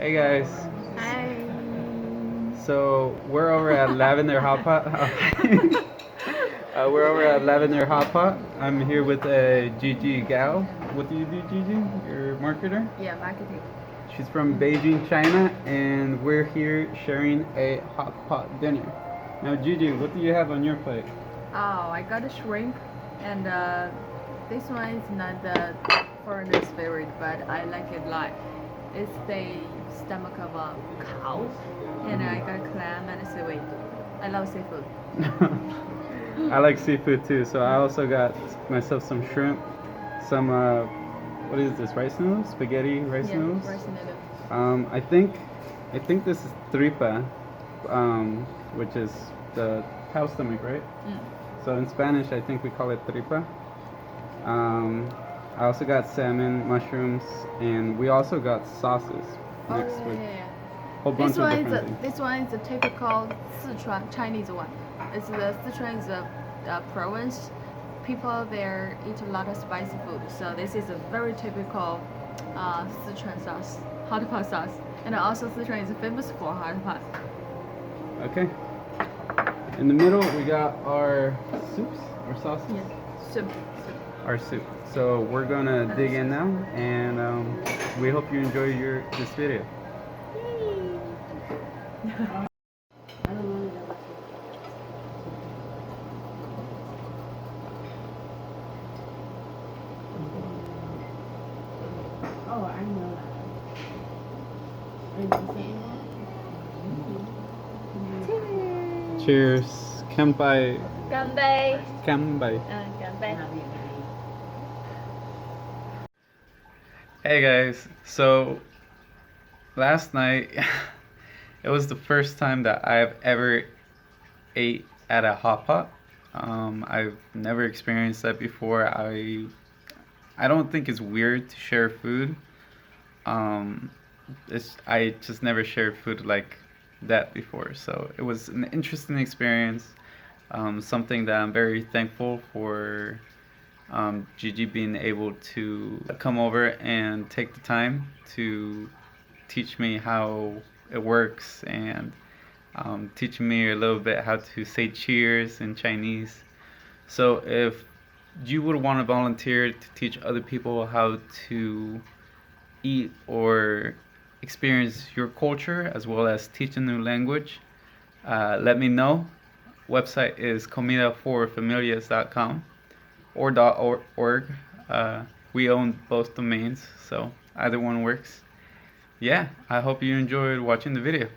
Hey guys, Hi. so we're over at Lavender Hotpot. We're over at Lavender Hotpot. I'm here with Gigi Gao. What do you do, Gigi? You're a marketer? Yeah, marketing. She's from Beijing, China, and we're here sharing a hot pot dinner. Now, Gigi, what do you have on your plate? Oh, I got a shrimp, and this one is not the foreigner's favorite, but I like it a lot. It's the stomach of a cow, and I got clam and seaweed. I love seafood. I like seafood too, so I also got myself some shrimp, some what is this? Rice noodles? Spaghetti rice Yeah, noodles. rice noodle. I think this is tripa, which is the cow stomach, right? Mm. So in Spanish, I think we call it tripa. Um, I also got salmon, mushrooms, and we also got sauces Oh mixed yeah, with yeah, yeah. a whole bunch This of one is different a things. this one is a typical Sichuan Chinese one. It's the Sichuan is a province. People there eat a lot of spicy food, so this is a very typical Sichuan sauce, hot pot sauce. And also Sichuan is famous for hot pot. Okay. In the middle, we got our soups, our sauces, Yeah, soup. our soup. So we're gonna dig in now, and we hope you enjoy this video. Oh, I know that. Cheers. Kanpai. 干杯！ Kanpai. 干杯！ Hey guys. So last night, it was the first time that I've ever ate at a hot pot. I've never experienced that before. I don't think it's weird to share food. Um, I just never shared food like that before, so it was an interesting experience. Something that I'm very thankful for Gigi being able to come over and take the time to teach me how it works and teaching me a little bit how to say cheers in Chinese. So if you would want to volunteer to teach other people how to eat or experience your culture as well as teach a new language, let me know. Website is comidaforfamilias.com or .org. We own both domains, so either one works. Yeah, I hope you enjoyed watching the video.